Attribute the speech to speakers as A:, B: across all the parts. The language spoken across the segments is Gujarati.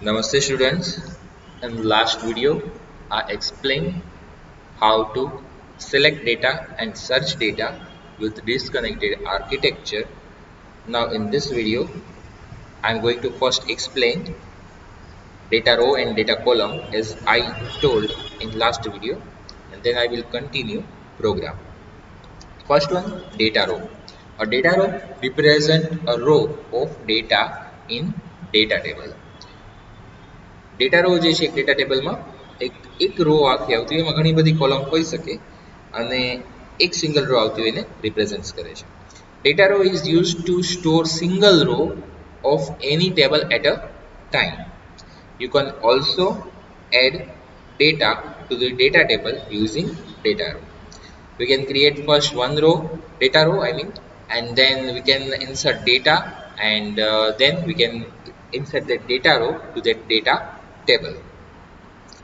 A: Namaste students. In the last video, I explained how to select data and search data with disconnected architecture. Now in this video, I am going to first explain data row and data column as I told in last video, and then I will continue program. First one, data row. A data row represents a row of data in data table. Data row જે છે એક ડેટા ટેબલમાં એક રો આખી આવતી હોય એમાં ઘણી બધી કોલમ હોઈ શકે અને એક સિંગલ રો આવતી હોય એને રિપ્રેઝન્ટ કરે છે. Data row is use to store single row of any table at a time. You can also add data to the data table using data row. We can create first one row, data row I mean, and then we can insert data, and then we can insert that data row to that data table.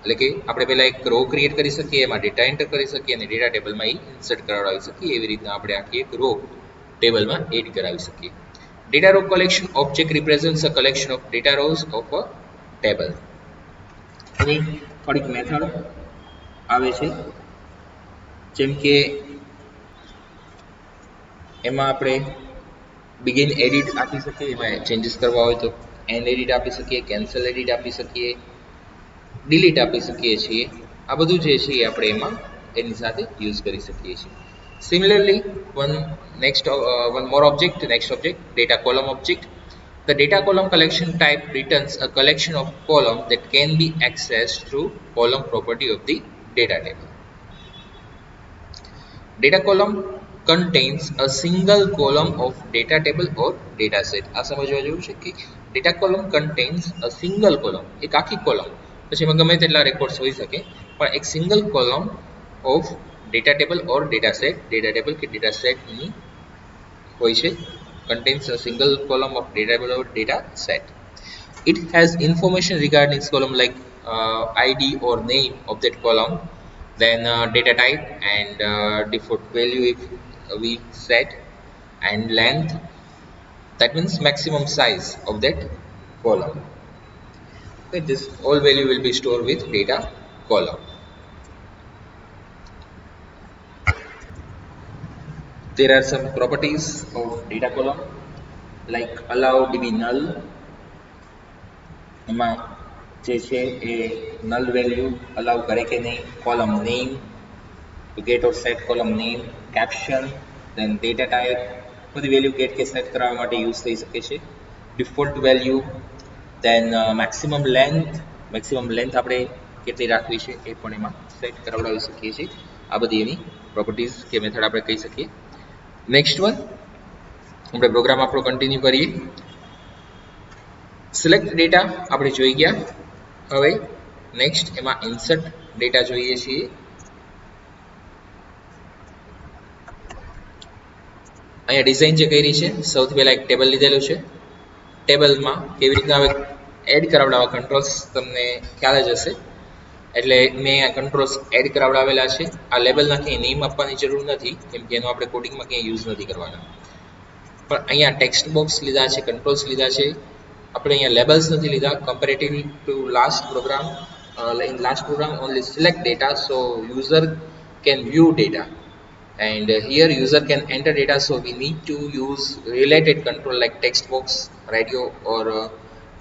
A: એટલે કે આપણે પહેલા એક રો ક્રિએટ કરી શકીએ, એમાં ડેટા એન્ટર કરી શકીએ અને ડેટા ટેબલમાં એ ઇન્સર્ટ કરાવી શકીએ. એવી રીતના આપણે આખી એક રો ટેબલમાં એડ કરાવી શકીએ. Data row collection object represents a collection of data rows of a table. એની થોડીક મેથડ આવે છે, જેમ કે એમાં આપણે બિગિન એડિટ આપી શકીએ, એમાં ચેન્જીસ કરવા હોય તો એન્ડ એડિટ આપી શકીએ, કેન્સલ એડિટ આપી શકીએ, ડિલીટ આપી શકીએ છીએ. આ બધું જે છે એ આપણે એમાં એની સાથે યુઝ કરી શકીએ છીએ. Similarly, one more object, next object, data column object. The data column collection type returns a collection of column that can be accessed through column property of the data table. Data column contains a single column of data table or data set. આ સમજવા જેવું છે કે data column contains a single column, એક આખી કોલમ, પછી એમાં ગમે તેટલા રેકોર્ડ્સ હોઈ શકે, પણ એક single column of data table or data set, data table કે ડેટા સેટની હોય છે. contains a single column of data table or data set. It has information regarding this column like ID or name of that column, then data type and default value if we set, and length, that means maximum size of that column. Okay, this all value will be stored with data column. There are some properties of data column like allow db null. એમાં જે છે એ null value allow કરે કે નહીં, column name, to get or set column name, caption, then data type, બધી વેલ્યુ ગેટ કે સેટ કરવા માટે યુઝ થઈ શકે છે. Default value, then maximum length આપણે કેટલી રાખવી છે એ પણ એમાં સેટ કરાવડાવી શકીએ છીએ. આ બધી એની પ્રોપર્ટીઝ કે મેથડ આપણે કહી શકીએ. નેક્સ્ટ વન, આપણે પ્રોગ્રામ આપણો કન્ટિન્યુ કરીએ. સિલેક્ટ ડેટા આપણે જોઈ ગયા. હવે નેક્સ્ટ એમાં ઇન્સર્ટ ડેટા જોઈએ છીએ. અહીંયા ડિઝાઇન જે કરી છે, સૌથી પહેલા એક ટેબલ લીધેલું છે. ટેબલમાં કેવી રીતના હવે એડ કરાવડાવવા કંટ્રોલ્સ તમને ખ્યાલ જ હશે, એટલે મેં અહીંયા કંટ્રોલ્સ એડ કરાવડાવેલા છે. આ લેબલના ક્યાંય નેમ આપવાની જરૂર નથી, કેમ કે એનો આપણે કોડિંગમાં ક્યાંય યુઝ નથી કરવાના. પણ અહીંયા ટેક્સ્ટ બોક્સ લીધા છે, કંટ્રોલ્સ લીધા છે, આપણે અહીંયા લેબલ્સ નથી લીધા. Comparatively to last program, in last program only select data, so user can view data, and here user can enter data, so we need to use related control like text box, radio or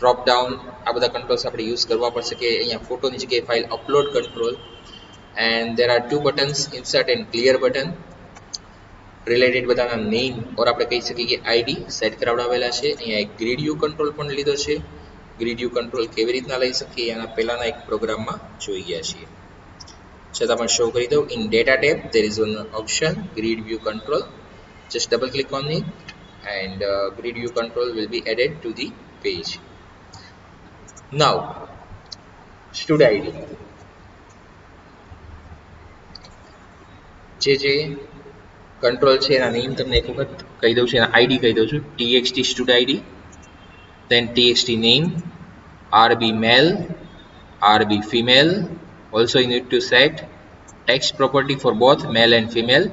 A: drop down. આ બધા કંટ્રોલ્સ આપણે યુઝ કરવા પડશે. કે અહીંયા ફોટોની જગ્યાએ file upload control, and there are two buttons, insert and clear button. Related બધાના નેમ ઓર આપણે કહી શકીએ કે આઈડી સેટ કરાવડાવેલા છે. અહીંયા એક ગ્રીડ યુ કંટ્રોલ પણ લીધો છે. ગ્રીડ યુ કંટ્રોલ કેવી રીતના લઈ શકીએ એના પહેલાના એક પ્રોગ્રામમાં જોઈ ગયા છીએ. છતાં પણ શો કરી દઉં. In data tab there is one option grid view control. Just double click on it and grid view control will be added to the page. Now stud id, જે કંટ્રોલ છે એના નેમ તમને એક વખત કહી દઉં છું, એના આઈડી કહી દઉં છું. txt stud id, then txt name, rb male, rb female. Also you need to set text property for both male and female,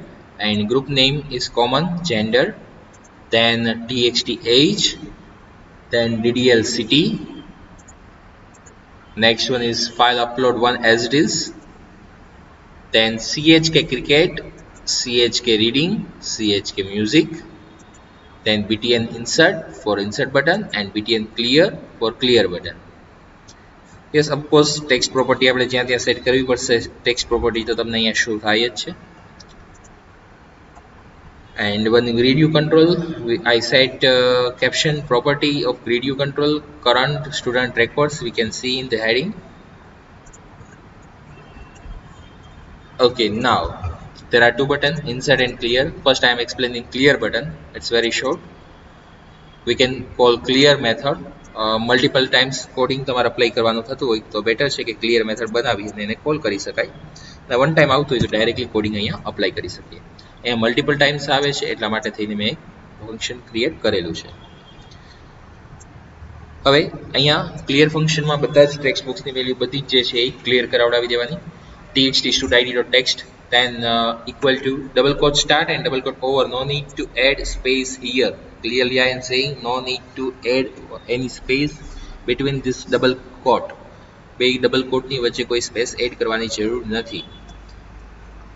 A: and group name is common, gender, then txt age, then ddl city, Next one is file upload one as it is. Then chk cricket, chk reading, chk music. Then btn insert for insert button and btn clear for clear button. Yes, of course text property આપણે જ્યાં ત્યાં સેટ કરવી પડશે. text property તો તમને અહીંયા શો થાય જ છે. And when grid view control, I set caption property of grid view control current student records we can see in the heading. Okay, now there are two buttons, insert and clear. First I am explaining clear button. It's very short. We can call clear method. Multiple times coding તમારે અપ્લાય કરવાનું થતું હોય તો બેટર છે કે ક્લિયર મેથડ બનાવી અને એને કોલ કરી શકાય. અને વન ટાઈમ આવતું હોય તો ડાયરેક્ટલી કોડિંગ અહીંયા અપ્લાય કરી શકીએ. અહીંયા મલ્ટિપલ ટાઈમ્સ આવે છે એટલા માટે થઈને મેં ફંક્શન ક્રિએટ કરેલું છે. હવે અહીંયા ક્લિયર ફંક્શનમાં બધા જ ટેક્સ્ટ બોક્સની વેલ્યુ બધી જ જે છે એ ક્લિયર કરાવડાવી દેવાની. txt studid.text then equal to double quote start and double quote over. No need to add space here. Clearly I am saying no need to add any space between this double quote. બે ડબલ કોટની વચ્ચે કોઈ સ્પેસ એડ કરવાની જરૂર નથી.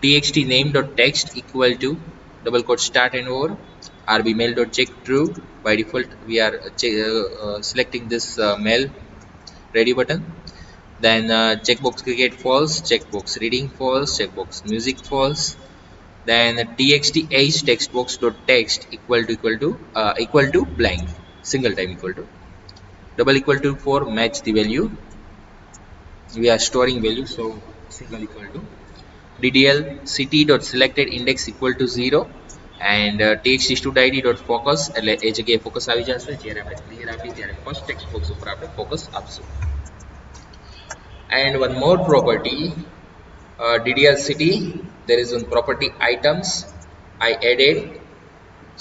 A: txt name.text equal to double quote start and over. rbmail.check true. By default we are selecting this mail ready button. Then checkbox cricket false, checkbox reading false, checkbox music false. Then txt age textbox.text equal to blank, single time equal to, double equal to for match the value. We are storing value, so single equal to. ddl ct.selected index equal to 0 and txt studid.focus એટલે એ જગ્યાએ ફોકસ આવી જશે જ્યારે આપણે ક્લિયર આપી ત્યારે ફર્સ્ટ ટેક્સ્ટ બોક્સ ઉપર આપણે ફોકસ આપશું. And one more property, ddl city. There is one property items. I added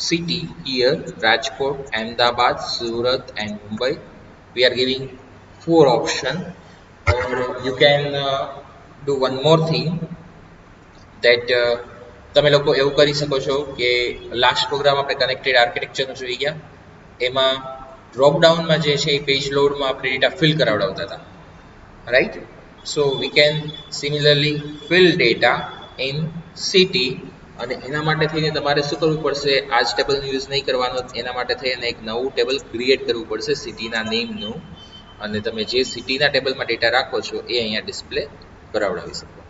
A: city here: Rajkot, Ahmedabad, Surat and Mumbai. We are giving 4 options. Or you can do one more thing, that તમે લોકો એવું કરી શકો છો કે લાસ્ટ પ્રોગ્રામ આપણે કનેક્ટેડ આર્કિટેક્ચરનો જોઈ ગયા, એમાં ડ્રોપ ડાઉનમાં જે છે એ પેજ લોડમાં આપણે ડેટા ફિલ કરાવડાવતા હતા, right? So we can similarly fill data in city. અને એના માટે થઈને તમારે શું કરવું પડશે, આ જ ટેબલનો યુઝ નહીં કરવાનો, એના માટે થઈને એક નવું ટેબલ ક્રિએટ કરવું પડશે સિટીના નેમનું, અને તમે જે સિટીના ટેબલમાં ડેટા રાખો છો એ અહીંયા ડિસ્પ્લે કરાવડાવી શકો.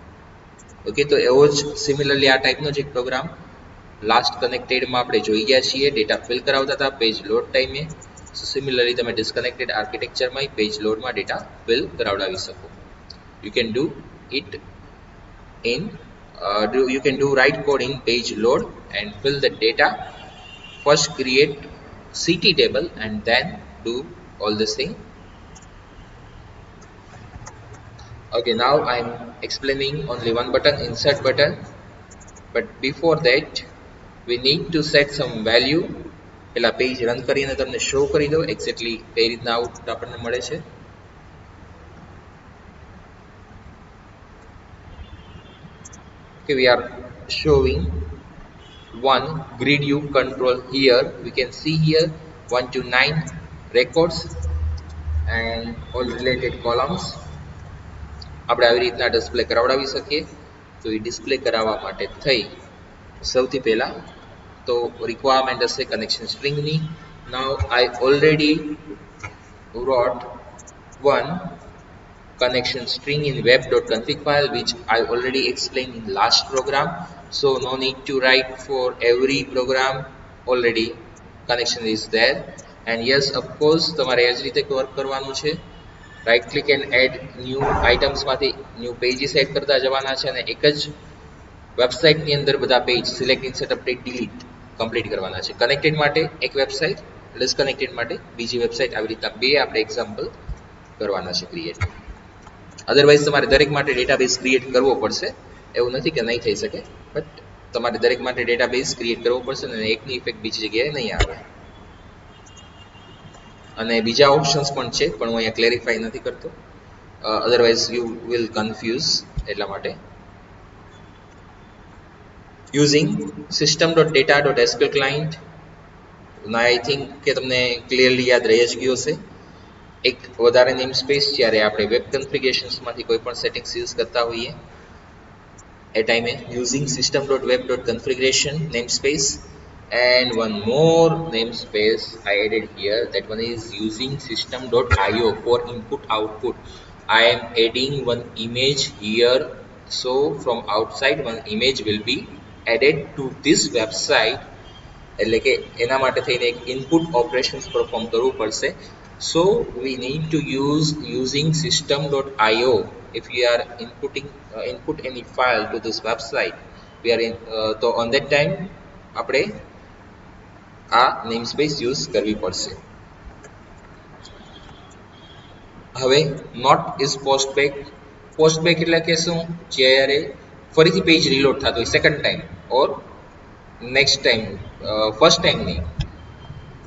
A: ઓકે, તો એવો જ સિમિલરલી આ ટાઈપનો જ એક પ્રોગ્રામ લાસ્ટ કનેક્ટેડમાં આપણે જોઈ ગયા છીએ, ડેટા ફિલ કરાવતા હતા પેજ લોડ ટાઈમે. સો સિમિલરલી તમે ડિસ્કનેક્ટેડ આર્કિટેક્ચરમાં પેજ લોડમાં ડેટા ફિલ કરાવડાવી શકો. You can do it in you can do write code in page load and fill the data. First create city table and then do all this thing. Okay, now I'm explaining only one button, insert button, but before that we need to set some value. પેલા પેજ રન કરીને તમને શો કરી દો એક્ઝેક્ટલી કઈ રીતના આઉટપુટ આપણને મળે છે. Okay, we are showing one grid view control here. We can see here 1 to 9 records and all related columns. આપણે આવી રીતના ડિસ્પ્લે કરાવડાવી શકીએ. તો એ ડિસ્પ્લે કરાવવા માટે થઈ સૌથી પહેલા તો રિક્વાયરમેન્ટ હશે કનેક્શન સ્ટ્રિંગની. નાઉ આઈ already wrote one connection string in web.config file, which I already explained in last program, so no need to write for every program. Already connection is there. And yes, of course તમારે એ જ રીતે વર્ક કરવાનું છે. Right click and add new items માંથી ન્યૂ પેજીસ એડ કરતા જવાના છે અને એક જ વેબસાઇટની અંદર બધા page select insert update delete complete કરવાના છે. કનેક્ટેડ માટે એક વેબસાઇટ, ડિસ્કનેક્ટેડ માટે બીજી વેબસાઇટ, આવી રીતના બે આપણે એક્ઝામ્પલ કરવાના છે ક્રિએટ. અદરવાઇઝ તમારે દરેક માટે ડેટાબેઝ ક્રિએટ કરવો પડશે, એવું નથી કે નહીં થઈ શકે, બટ તમારે દરેક માટે ડેટાબેઝ ક્રિએટ કરવો પડશે અને એકની ઇફેક્ટ બીજી જગ્યાએ નહીં આવે. અને બીજા ઓપ્શન્સ પણ છે પણ હું અહીંયા ક્લેરિફાઈ નથી કરતો, અદરવાઇઝ યુ વિલ કન્ફ્યુઝ. એટલા માટે using system.data.sql client, I think કે તમને ક્લિયરલી યાદ રહી જ ગયું હશે. એક વધારે નેમ સ્પેસ જ્યારે આપણે વેબ કન્ફિગરેશન્સમાંથી કોઈ પણ સેટિંગ્સ યુઝ કરતા હોઈએ એ ટાઈમે using system.web.configuration namespace, and one more namespace I added here. That one is using system.io for input output. I am adding one image here, so from outside one image will be added to this website, એટલે કે એના માટે થઈને એક ઇનપુટ ઓપરેશન્સ પરફોર્મ કરવું પડશે. So we need to use using system.io if we are input any file to this website. We are in તો on that time આપણે આ નેમસ્પેસ યુઝ કરવી પડશે. હવે નોટ ઇઝ પોસ્ટબેક એટલે કે શું? જ્યારે ફરીથી પેજ રીલોડ થતું હોય સેકન્ડ ટાઈમ ઓર નેક્સ્ટ ટાઈમ, ફર્સ્ટ ટાઈમ નહીં,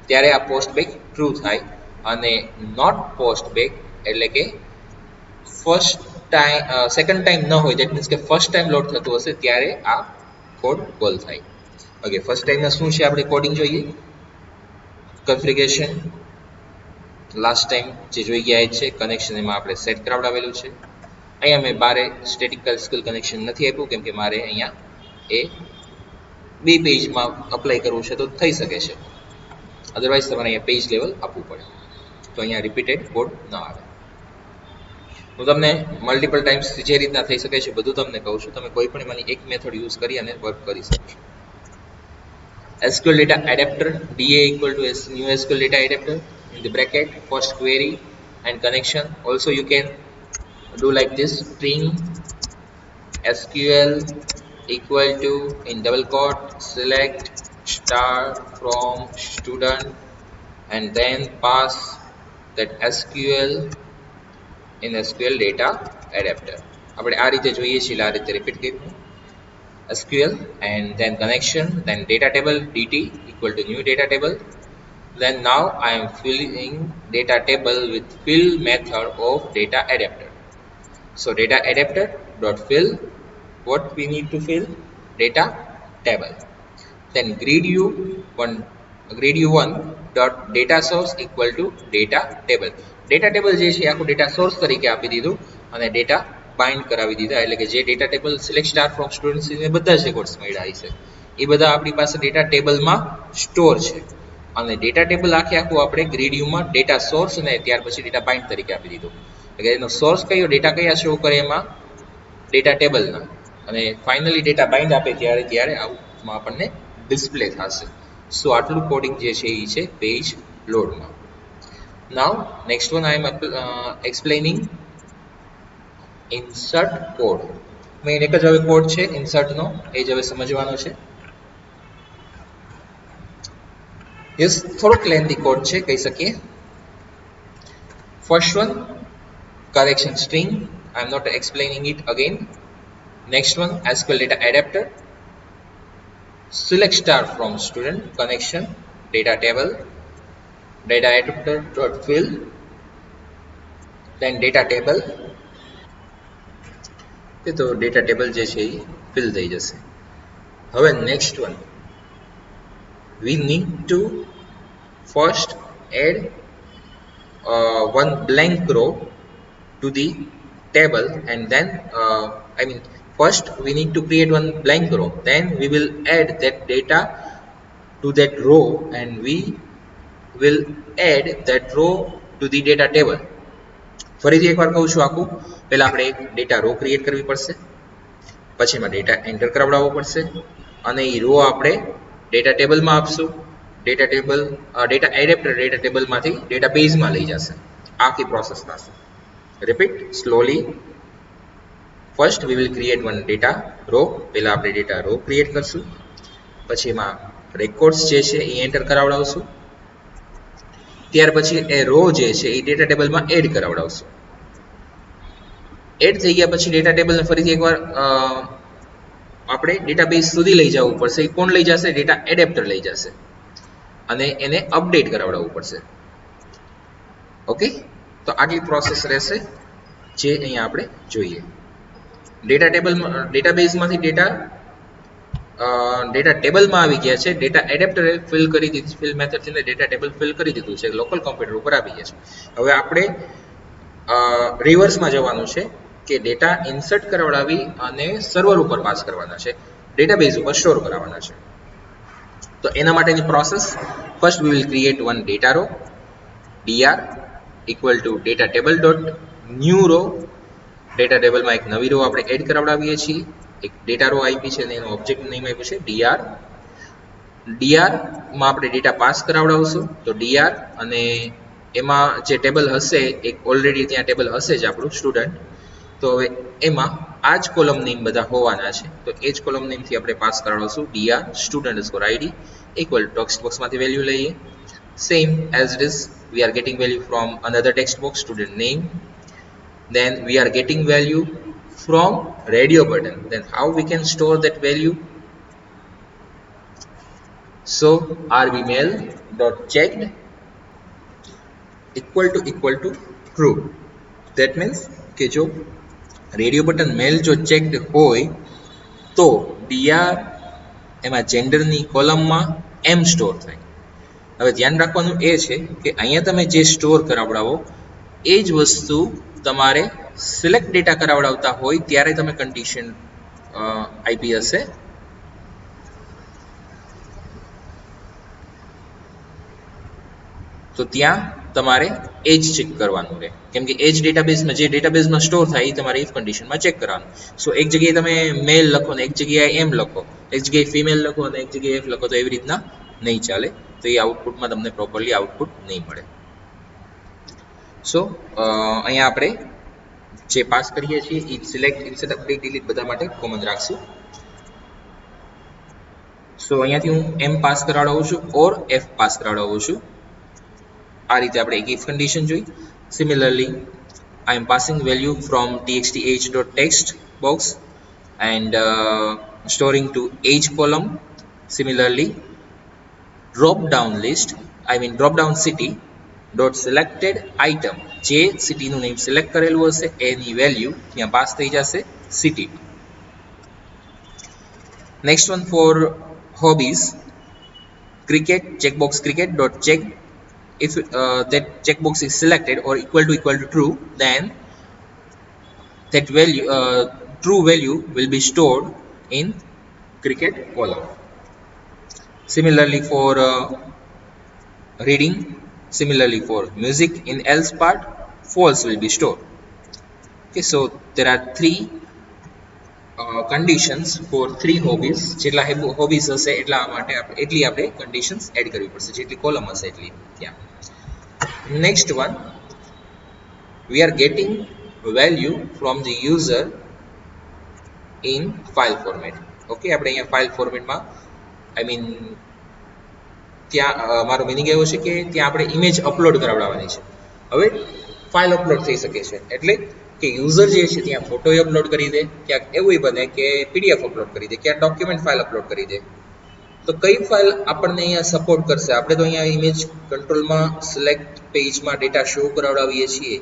A: ત્યારે આ પોસ્ટબેક ટ્રુ થાય. અને નોટ પોસ્ટબેક એટલે કે ફર્સ્ટ ટાઈમ સેકન્ડ ટાઈમ ન હોય, દેટ મીન્સ કે ફર્સ્ટ ટાઈમ લોડ થતું હશે ત્યારે આ કોડ કોલ થાય. ઓકે, ફર્સ્ટ ટાઈમમાં શું છે આપણે કોડિંગ જોઈએ. કન્ફિગરેશન લાસ્ટ ટાઈમ જે જોઈ ગયા એ છે. કનેક્શન એમાં આપણે સેટ કરાવડાવેલું છે. અહીંયા મેં બારે સ્ટેટિક સ્કિલ કનેક્શન નથી આપ્યું કેમ કે મારે અહીંયા એ બે પેજમાં અપ્લાય કરવું છે તો થઈ શકે છે, અદરવાઇઝ તમારે અહીંયા પેજ લેવલ આપવું પડે તો અહીંયા રિપીટેડ કોડ ન આવે. હું તમને મલ્ટિપલ ટાઈમ્સ જે રીતના થઈ શકે છે બધું તમને કહું છું. તમે કોઈ પણ એમાંની એક મેથડ યુઝ કરી અને વર્ક કરી શકો છો. SQL data adapter, DA equal to new SQL data adapter in the bracket, first query and connection. Also you can do like this: string SQL equal to in double quote select star from student and then pass that SQL in SQL data adapter. આપણે આ રીતે જોઈએ છીએ, આ રીતે રિપીટ કર્યું. SQL and then connection, then data table dt equal to new data table. Then now I am filling data table with fill method of data adapter. So data adapter dot fill, what we need to fill? Data table. Then grid u1 dot data source equal to data table. Data table જે છે આખું data source તરીકે આપી દીધું અને data બાઇન્ડ કરાવી દીધા, એટલે કે જે data table select star from students ને બધા જ રેકોર્ડ્સ મળ્યા છે એ બધા આપણી પાસે ડેટા ટેબલમાં સ્ટોર છે. અને ડેટા ટેબલ આખું આપણે ગ્રીડ યુમાં ડેટા સોર્સ અને ત્યાર પછી ડેટા બાઇન્ડ તરીકે આપી દીધું. એટલે એનો સોર્સ કયો, ડેટા કયા શો કરે એમાં ડેટા ટેબલના, અને ફાઇનલી ડેટા બાઇન્ડ આપે ત્યારે આમાં આપણને ડિસ્પ્લે થશે. સો આટલું કોડિંગ જે છે એ છે પેજ લોડમાં. Now next one I am explaining insert code. Main એક જ હવે કોડ છે ઇન્સર્ટનો, એ જ હવે સમજવાનો છે. યસ, થોડોક લેન્ધી કોડ છે કહી શકીએ. First one connection string, I am not explaining it again. Next one SQL data adapter, select star from student, connection, data table, data adapter dot fill, then data table. તો ડેટા ટેબલ જે છે એ ફિલ થઈ જશે. હવે next one, V need two first aid one blank row to the table, and then first we need to create one blank row, then we will add that data to that row and we will add that row to the data table. ફરીથી એકવાર કહું છું, આખું પહેલા આપણે એક ડેટા રો ક્રિએટ કરવી પડશે, પછી એમાં ડેટા એન્ટર કરાવડાવવો પડશે અને એ રો આપણે ડેટા ટેબલમાં આપશું. Data table data adapter data ટેબલમાંથી ડેટા બેઝમાં લઈ જશે. આખી પ્રોસેસ થશે. Repeat slowly. First we will create one data row, પહેલા આપણે ડેટા રો ક્રિએટ કરશું, પછી એમાં રેકોર્ડ્સ જે છે એ એન્ટર કરાવડાવશું, ત્યાર પછી એ રો જે છે એ ડેટા ટેબલમાં એડ કરાવડાવશું. એડ થઈ ગયા પછી ડેટા ટેબલને ફરીથી એકવાર આપણે ડેટાબેઝ સુધી લઈ જવું પડશે. એ કોણ લઈ જશે? ડેટા એડેપ્ટર લઈ જશે અને એને અપડેટ કરાવડાવવું પડશે. ઓકે, તો આટલી પ્રોસેસ રહેશે જે અહીંયા આપણે જોઈએ. ડેટા ટેબલમાં ડેટાબેઝમાંથી ડેટા ડેટા ટેબલમાં આવી ગયા છે. ડેટા એડેપ્ટરે ફિલ કરી દીધી, ફિલ મેથડથી ડેટા ટેબલ ફિલ કરી દીધું છે, લોકલ કોમ્પ્યુટર ઉપર આવી ગયા છે. હવે આપણે રિવર્સમાં જવાનું છે કે ડેટા ઇન્સર્ટ કરાવડાવી અને સર્વર ઉપર પાસ કરવાના છે, ડેટાબેઝ ઉપર સ્ટોર કરાવવાના છે. તો એના માટેની process, first we will create one data row, dr equal to data table dot new row. Data ટેબલમાં એક નવી રો આપણે એડ કરાવડાવીએ છીએ, એક ડેટા રો આપી છે અને એનું ઓબ્જેક્ટ નેમ આપ્યું છે dr. dr માં આપણે ડેટા પાસ કરાવડાવશું, તો dr અને એમાં જે ટેબલ હશે, એક ઓલરેડી ત્યાં ટેબલ હશે જ આપણું સ્ટુડન્ટ, તો હવે એમાં આ જ કોલમ નેમ બધા હોવાના છે, તો એ જ કોલમ નેમથી આપણે પાસ કરાવડાવશું dr student_id equal to text બોક્સમાંથી વેલ્યુ લઈએ, same as it is we are getting value from another text box student name, then we are getting value from radio button. Then how we can store that value? So rbmail dot checked equal to true. That means કે જો રેડિયો બટન મેલ જો ચેકડ હોય તો dr એમાં જેન્ડરની કોલમમાં m સ્ટોર થાય. હવે ધ્યાન રાખવાનું એ છે કે અહીંયા તમે જે સ્ટોર કરાવડાવો એ જ વસ્તુ તમારે સિલેક્ટ ડેટા કરાવડાવતા હોય ત્યારે તમે કન્ડિશન આપી હશે. તો ત્યાં તમારે એજ ચેક કરવાનું રહે, કેમ કે એજ ડેટાબેઝમાં જે ડેટાબેઝમાં સ્ટોર થાય એ તમારે ઇફ કન્ડિશનમાં ચેક કરવાનું. સો એક જગ્યાએ તમે મેલ લખો ને એક જગ્યાએ એમ લખો, એક જગ્યાએ ફિમેલ લખો અને એક જગ્યાએ એફ લખો, તો એવી રીતના નહીં ચાલે, તો એ આઉટપુટમાં તમને પ્રોપરલી આઉટપુટ નહીં મળે. સો અહીંયા આપણે જે પાસ કરીએ છીએ એ સિલેક્ટ, ઇન્સર્ટ, અપડેટ, ડિલીટ બધા માટે કોમન રાખશું. સો અહીંયાથી હું એમ પાસ કરાવડાવું છું ઓર એફ પાસ કરાવડાવું છું. આ રીતે આપણે એક ઇફ કન્ડિશન જોઈ. Similarly I am passing value from txt_age.text box and storing to age column. Similarly, drop down list, I mean drop down city dot selected item, જે સિટીનું નેમ સિલેક્ટ કરેલું હશે એની વેલ્યુ ત્યાં પાસ થઈ જશે city. Next one for hobbies, cricket checkbox cricket dot check. If that checkbox is selected or equal to true, then that value true value will be stored in cricket column. Similarly for reading, similarly for music, in else part false will be stored. Okay, so there are three conditions for three hobbies. જેટલા hobbies હશે એટલા માટે એટલી આપણે conditions add કરવી પડશે, જેટલી column હશે એટલી. Yeah. Next one, we are getting value from the user in file format. Okay, આપણે અહીંયા file format માં I mean ત્યાં મારો મીનિંગ એવો છે કે ત્યાં આપણે ઇમેજ અપલોડ કરાવડાવવાની છે. હવે ફાઇલ અપલોડ થઈ શકે છે, એટલે કે યુઝર જે છે ત્યાં ફોટો અપલોડ કરી દે, ક્યાંક એવું બને કે પીડીએફ અપલોડ કરી દે, ક્યાંક ડોક્યુમેન્ટ ફાઇલ અપલોડ કરી દે. તો કઈ ફાઇલ આપણને અહીંયા સપોર્ટ કરશે? આપણે તો અહીંયા ઇમેજ કંટ્રોલમાં સિલેક્ટ પેજમાં ડેટા શો કરાવડાવીએ છીએ,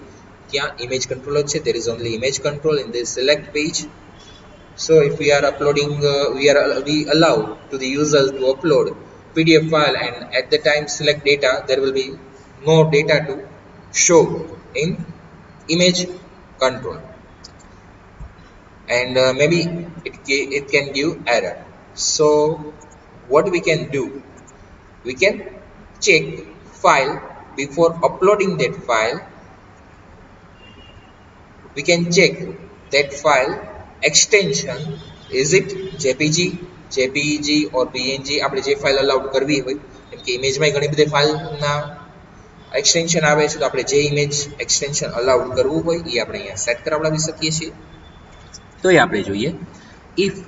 A: ત્યાં ઇમેજ કંટ્રોલ જ છે. there is only image control in this select page. So if we are uploading we allow to the user to upload PDF file and at the time select data, there will be no data to show in image control, and maybe it can give error. So what we can do, we can check file before uploading that file. We can check that file extension, is it jpeg or png. આપણે જે ફાઇલ અલાઉડ કરવી હોય, કેમ કે ઇમેજમાં ઘણી બધી ફાઇલના એક્સટેન્શન આવે છે, તો આપણે જે ઇમેજ એક્સટેન્શન અલાઉડ કરવું હોય એ આપણે અહીંયા સેટ કરાવડાવી શકીએ છીએ. તો એ આપણે જોઈએ ઇફ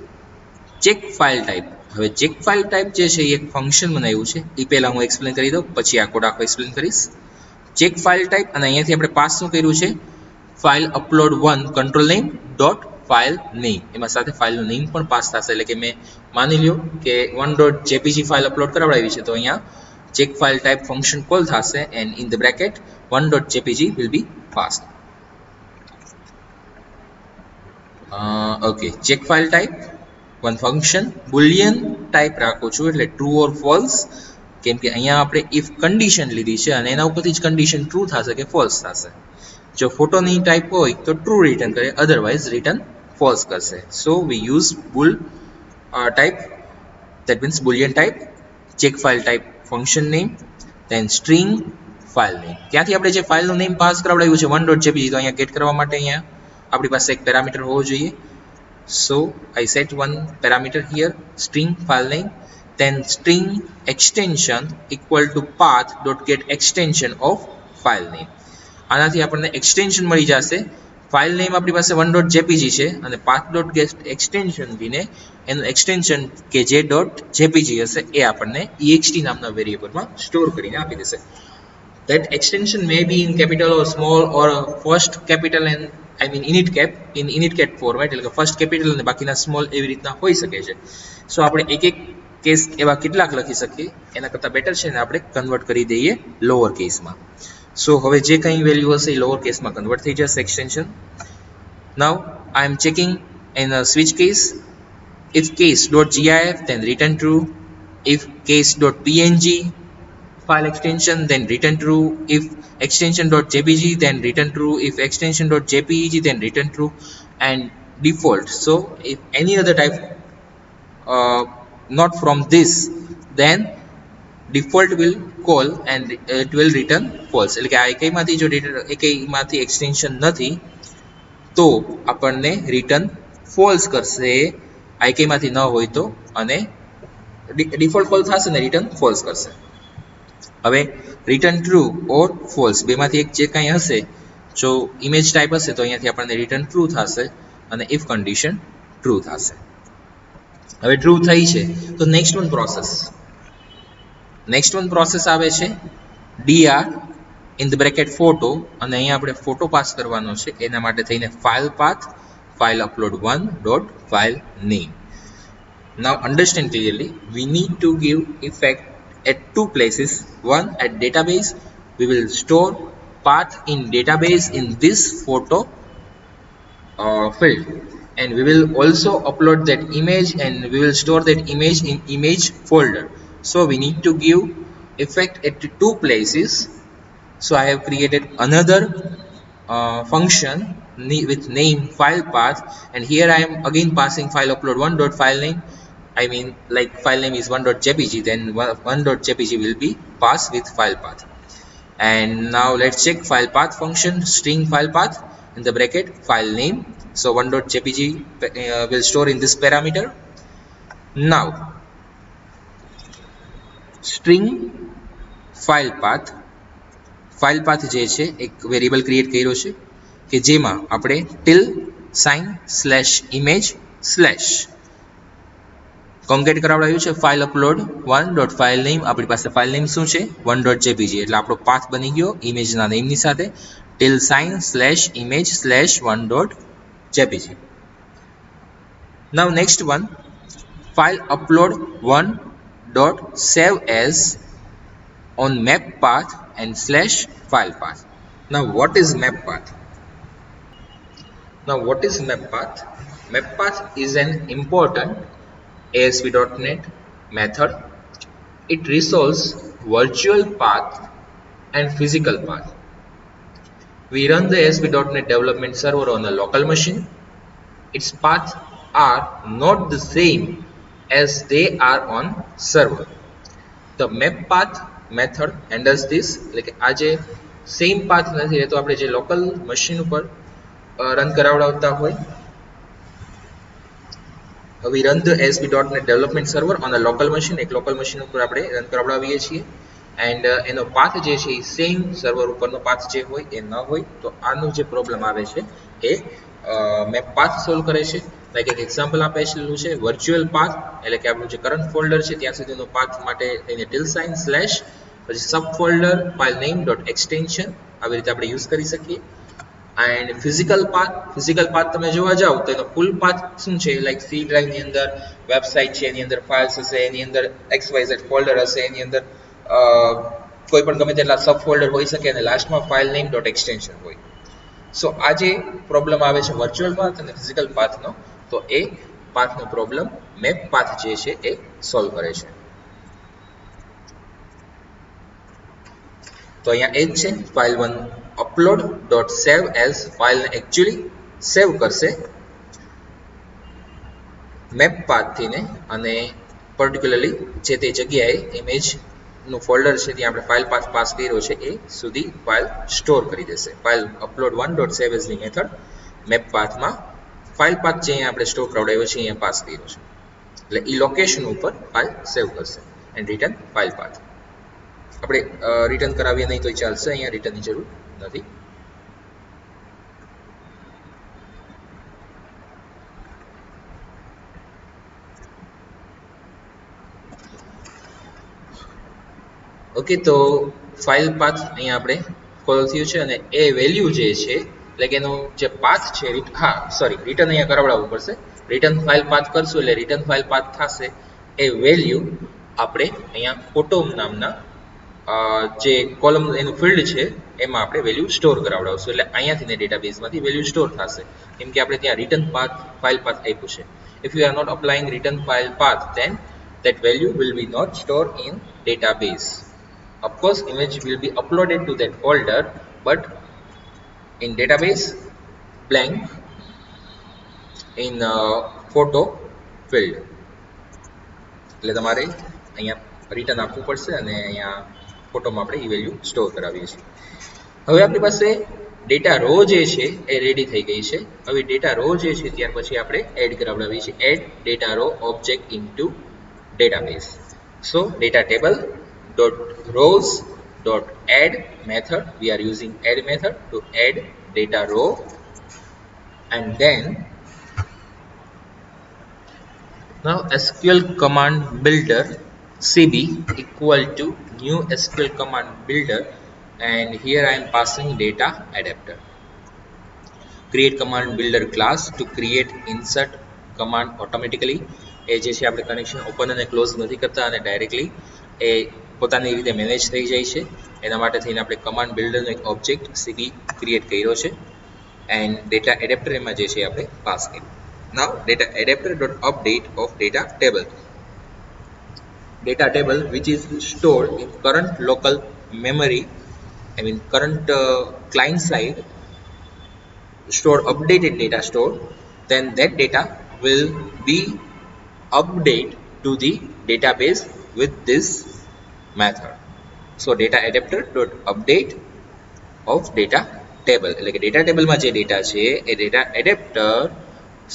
A: ચેક ફાઇલ ટાઈપ. હવે ચેક ફાઇલ ટાઈપ જે છે એ એક ફંક્શન બનાવ્યું છે, એ પહેલાં હું એક્સપ્લેન કરી દઉં, પછી આ કોડ આખો એક્સપ્લેન કરીશ. ચેક ફાઇલ ટાઈપ, અને અહીંયાથી આપણે પાસ શું કર્યું છે, file upload 1 control name dot file name, એમાં સાથે ફાઇલનું નેમ પણ પાસ થશે. એટલે કે મેં માની લ્યો કે 1.jpg ફાઇલ અપલોડ કરાવડાવી છે, તો અહીંયા check file type function call થશે and in the bracket 1.jpg will be passed. Okay, check file type one function Boolean type રાખું છું, એટલે ટ્રુ ઓર ફોલ્સ, કેમ કે અહીંયા આપણે ઇફ કન્ડિશન લીધી છે અને એના ઉપરથી જ કન્ડિશન ટ્રુ થશે કે ફોલ્સ થશે. જો ફોટોની ટાઈપ હોય તો ટ્રુ રિટર્ન કરે, અધરવાઇઝ રિટર્ન ફોલ્સ કરશે. So we use bool type, that means boolean type, check file type function name, then string file name. ત્યાંથી આપણે જે ફાઇલનું નેમ પાસ કરાવડાવ્યું છે 1.jpg, તો અહીંયા ગેટ કરવા માટે અહીંયા આપણી પાસે એક પેરામીટર હોવો જોઈએ. So I set one parameter here, string file name, then string extension equal to path dot get extension of file name. આનાથી આપણને એક્સટેન્શન મળી જશે. ફાઇલ નેમ આપણી પાસે 1.jpg છે અને પાથ ડોટ ગેટ એક્સટેન્શન થઈને એનું એક્સટેન્શન કે જે .jpg હશે એ આપણને ext નામના વેરિયેબલમાં સ્ટોર કરીને આપી દેશે. That extension may be in capital or small or first capital and I mean init cap in init cap format, એટલે કે ફર્સ્ટ કેપિટલ અને બાકીના સ્મોલ એવી રીતના હોઈ શકે છે. સો આપણે એક એક કેસ એવા કેટલાક લખી શકીએ, એના કરતાં બેટર છે ને આપણે કન્વર્ટ કરી દઈએ લોઅર કેસમાં. સો હવે જે કંઈ વેલ્યુ હશે એ લોઅર કેસમાં કન્વર્ટ થઈ જશે extension. Now I am checking in a switch case, if case.gif then return true, if case.png file extension then return true, if extension.jpg then return true, if extension.jpeg then return true, and default. So if any other type not from this, then default will call and it will return false. એટલે કે આ એકમાંથી જો એકમાંથી એક્સટેન્શન નથી તો આપણને રિટર્ન ફોલ્સ કરશે, આઈકેમાંથી ન હોય તો, અને ડિફોલ્ટ કોલ થશે ને રિટર્ન ફોલ્સ કરશે. હવે રિટર્ન ટ્રુ ઓર ફોલ્સ બેમાંથી એક જે કાંઈ હશે, જો ઇમેજ ટાઈપ હશે તો અહીંયાથી આપણને રિટર્ન ટ્રુ થશે અને ઇફ કન્ડિશન ટ્રુ થશે. હવે ટ્રુ થઈ છે તો નેક્સ્ટ વન પ્રોસેસ આવે છે dr in the bracket photo, અને અહીંયા આપણે ફોટો પાસ કરવાનો છે. એના માટે થઈને file path file upload 1.file name. Now understand clearly, we need to give effect at two places. One at database, we will store path in database in this photo field, and we will also upload that image and we will store that image in image folder. So we need to give effect at two places. So I have created another function with name file path, and here I am again passing file upload 1.file name. I mean, like file name is 1.jpg, then 1.jpg will be passed with file path. And now let's check file path function, string file path in the bracket file name. So 1.jpg will store in this parameter. Now string file path જે છે એક વેરિયેબલ ક્રિએટ કર્યો છે કે જેમાં આપણે ~sign/image/ કોન્કેટ કરાવડાવ્યું છે ફાઇલ અપલોડ 1.file name. આપણી પાસે ફાઇલ નેમ શું છે 1.jpg, એટલે આપણો પાથ બની ગયો ઇમેજના નેમની સાથે ~sign/image/1.jpg. Now next one, file upload 1.save as on map path and /file path. Now what is map path? Map path is an important ASP.NET method. It resolves virtual path and physical path. We run the ASP.NET development server on a local machine. Its paths are not the same as they are on server. The map path method handles this, એટલે કે આ જે સેમ પાથ નથી રહેતો, આપણે જે લોકલ મશીન ઉપર રન કરાવડાવતા હોય. We run the ASP.NET development server on a local machine, એક લોકલ મશીન ઉપર આપણે રન કરાવડાવીએ છીએ, એન્ડ એનો પાથ જે છે એ સેમ સર્વર ઉપરનો પાથ જે હોય એ ન હોય. તો આનો જે પ્રોબ્લેમ આવે છે એ મેપ પાથ સોલ્વ કરે છે. લાઈક એક એક્ઝામ્પલ આપેલું છે વર્ચ્યુઅલ પાથ, એટલે કે આપણું જે કરંટ ફોલ્ડર છે ત્યાં સુધીનો પાથ માટે એને ~sign/ પછી subfolder file name dot extension આવી રીતે આપણે યુઝ કરી શકીએ. એન્ડ ફિઝિકલ પાથ તમે જોવા જાઓ તો એનો ફૂલ પાથ શું છે, લાઈક સી ડ્રાઈવની અંદર વેબસાઇટ છે, એની અંદર ફાઇલ્સ હશે, એની અંદર XYZ ફોલ્ડર હશે, એની અંદર કોઈ પણ ગમે તેટલા સબ ફોલ્ડર હોઈ શકે અને લાસ્ટમાં ફાઇલ નેમ ડોટ એક્સટેન્શન હોય. સો આ જે પ્રોબ્લેમ આવે છે વર્ચ્યુઅલ પાથ અને ફિઝિકલ પાથનો, તો એ પાથનો પ્રોબ્લેમ મેપ પાથ જે છે એ સોલ્વ કરે છે. તો અહીંયા એ જ છે file 1 upload dot save as ફાઇલને એકચ્યુઅલી સેવ કરશે મેપ પાથથી ને અને પર્ટિક્યુલરલી જે તે જગ્યાએ ઇમેજનું ફોલ્ડર છે ત્યાં આપણે ફાઇલ પાથ પાસ કર્યો છે એ સુધી ફાઇલ સ્ટોર કરી દેશે. ફાઇલ upload 1 ડોટ સેવ એઝની મેથડ મેપ પાથમાં ફાઇલ પાથ જે અહીંયા આપણે સ્ટોર કરાવડાવ્યો છે અહીંયા પાસ કર્યો છે એટલે એ લોકેશન ઉપર ફાઇલ સેવ કરશે એન્ડ રિટર્ન ફાઇલ પાથ. આપણે રિટર્ન કરાવીએ નહીં તો ચાલશે, અહીંયા રિટર્નની જરૂર નથી. ઓકે, તો ફાઇલ પાથ અહીંયા આપણે કોલ થયું છે અને એ વેલ્યુ જે છે એટલે કે એનો જે પાથ છે, હા સોરી રિટર્ન અહીંયા કરાવડાવવું પડશે. રિટર્ન ફાઇલ પાથ કરશું એટલે રિટર્ન ફાઇલ પાથ થશે એ વેલ્યુ આપણે અહીંયા ફોટો નામના જે કોલમ એનું ફિલ્ડ છે એમાં આપણે વેલ્યુ સ્ટોર કરાવડાવશું એટલે અહીંયાથી ડેટાબેઝમાંથી વેલ્યુ સ્ટોર થશે કેમ કે આપણે ત્યાં રિટર્ન પાથ ફાઇલ પાથ આપ્યું છે. If you are not applying return file path then that value will be not stored in database. Of course image will be uploaded to that folder but in database blank in photo field. એટલે તમારે અહીંયા રિટર્ન આપવું પડશે અને અહીંયા ફોટોમાં આપણે એ વેલ્યુ સ્ટોર કરાવીએ છીએ. હવે આપણી પાસે ડેટા રો જે છે એ રેડી થઈ ગઈ છે. હવે ડેટા રો જે છે ત્યાર પછી આપણે એડ કરાવડાવીએ છીએ add data row object into database. So data table dot rows dot add method, we are using add method to add data row and then now SQL command builder cb equal to new SQL command builder and here I am passing data adapter. Create command builder class to create insert command automatically. એ જે છે આપણે કનેક્શન ઓપન અને ક્લોઝ નથી કરતા અને ડાયરેક્ટલી એ પોતાની રીતે મેનેજ થઈ જાય છે. એના માટે થઈને આપણે કમાન્ડ બિલ્ડરનો એક ઓબ્જેક્ટ સીબી ક્રિએટ કર્યો છે એન્ડ ડેટા એડેપ્ટર એમાં જે છે આપણે પાસ કર્યું. Now data adapter dot update of data table. Data table which is stored in current local memory, I mean current client side stored updated data stored, then that data will be update to the database with this method. So data adapter dot update of data table એટલે કે ડેટા ટેબલમાં જે ડેટા છે એ ડેટા એડેપ્ટર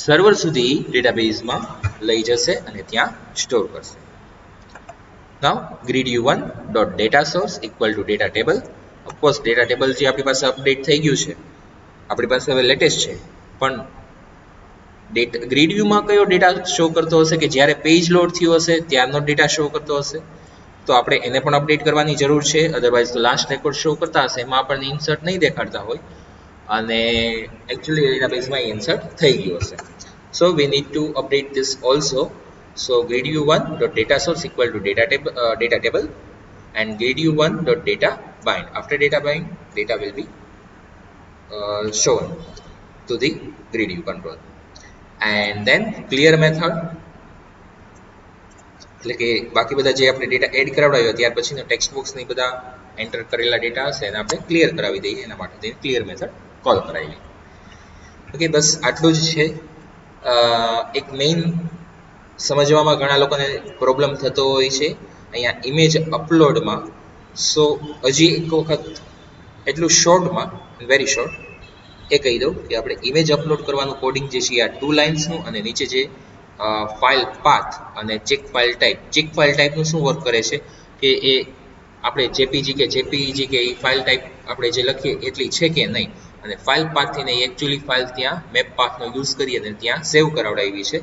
A: સર્વર સુધી ડેટાબેઝમાં લઈ જશે અને ત્યાં સ્ટોર કરશે. Now grid u1 dot data source equal to data table. Of course data table જે આપણી પાસે અપડેટ થઈ ગયું છે, આપણી પાસે હવે લેટેસ્ટ છે, પણ ગ્રીડ વ્યૂમાં કયો ડેટા શો કરતો હશે કે જ્યારે પેજ લોડ થયો હશે ત્યારનો ડેટા શો કરતો હશે, તો આપણે એને પણ અપડેટ કરવાની જરૂર છે. અધરવાઇઝ તો લાસ્ટ રેકોર્ડ શો કરતા હશે એમાં આપણને ઇન્સર્ટ નહીં દેખાડતા હોય અને એકચ્યુઅલી ડેટાબેઝમાં ઇન્સર્ટ થઈ ગયું હશે. So we need to update this also. So grid u1 dot data source equal to data table and grid u1 dot data bind. After data bind, data will be shown to the grid u control. And then clear method એટલે કે બાકી બધા જે આપણે ડેટા એડ કરાવડાવ્યો ત્યાર પછીનો ટેક્સ્ટ બોક્સ ની બધા એન્ટર કરેલા ડેટા હશે એને આપણે ક્લિયર કરાવી દઈએ. એના માટે ક્લિયર મેથડ કોલ કરાવી. ઓકે, બસ આટલું જ છે. એક મેઇન સમજવામાં ઘણા લોકોને પ્રોબ્લેમ થતો હોય છે અહીંયા ઇમેજ અપલોડમાં. સો હજી એક વખત એટલું શોર્ટમાં, વેરી શોર્ટ એ કહી દઉં કે આપણે ઇમેજ અપલોડ કરવાનું કોડિંગ જે છે આ 2 લાઇન્સનું અને નીચે જે ફાઇલ પાથ અને check file type. Check file ટાઈપનું શું વર્ક કરે છે કે એ આપણે જેપીજી કે જેપીઈજી કે એ ફાઇલ ટાઈપ આપણે જે લખીએ એટલી છે કે નહીં, અને ફાઇલ પાથથી ને એકચ્યુઅલી ફાઇલ ત્યાં મેપ પાથનો યુઝ કરી અને ત્યાં સેવ કરાવડાવી છે.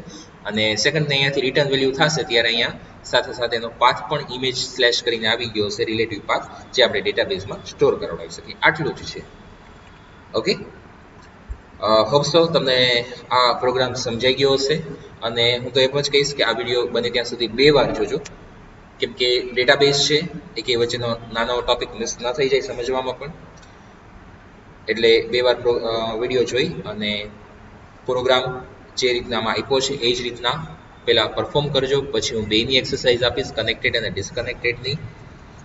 A: અને સેકન્ડને અહીંયાથી રિટર્ન વેલ્યુ થશે ત્યારે અહીંયા સાથે સાથે એનો પાથ પણ ઇમેજ સ્લેશ કરીને આવી ગયો હશે, રિલેટિવ પાથ જે આપણે ડેટાબેઝમાં સ્ટોર કરાવડાવી શકીએ. આટલું જ છે. ઓકે, હોપ સો તમને આ પ્રોગ્રામ સમજાઈ ગયો હશે અને હું તો એમ જ કહીશ કે આ વિડીયો બને ત્યાં સુધી 2 વાર જોજો કેમ કે ડેટાબેઝ છે એક એ વચ્ચેનો નાનો ટોપિક મિસ ન થઈ જાય સમજવામાં પણ, એટલે 2 વાર વિડીયો જોઈ અને પ્રોગ્રામ જે રીતના આમાં આપ્યો છે એ જ રીતના પહેલાં પરફોર્મ કરજો, પછી હું બેની એક્સરસાઇઝ આપીશ, કનેક્ટેડ અને ડિસ્કનેક્ટેડની,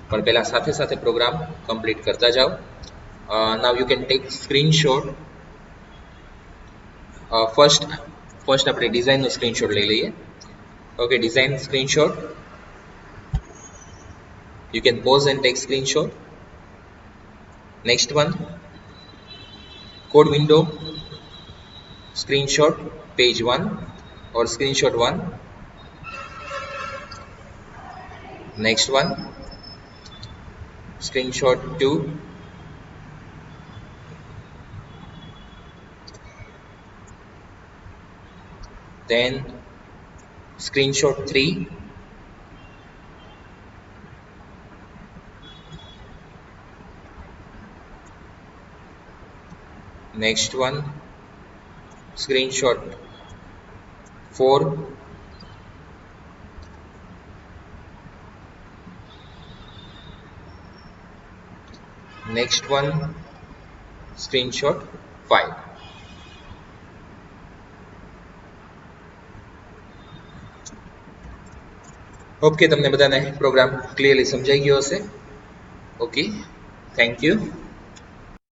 A: પણ પહેલાં સાથે સાથે પ્રોગ્રામ કમ્પ્લીટ કરતા જાઓ. Now you can take screenshot. First આપણે ડિઝાઇનનો સ્ક્રીનશોટ લઈ લઈએ. Okay, design screenshot. You can pause and take screenshot. Next one, code window, screenshot, page 1 or screenshot 1. Next one, screenshot 2. Then screenshot 3. Next one, screenshot 4. Next one, screenshot 5. Okay, તમને બધાને પ્રોગ્રામ ક્લિયરલી સમજાઈ ગયો હશે. Okay, thank you.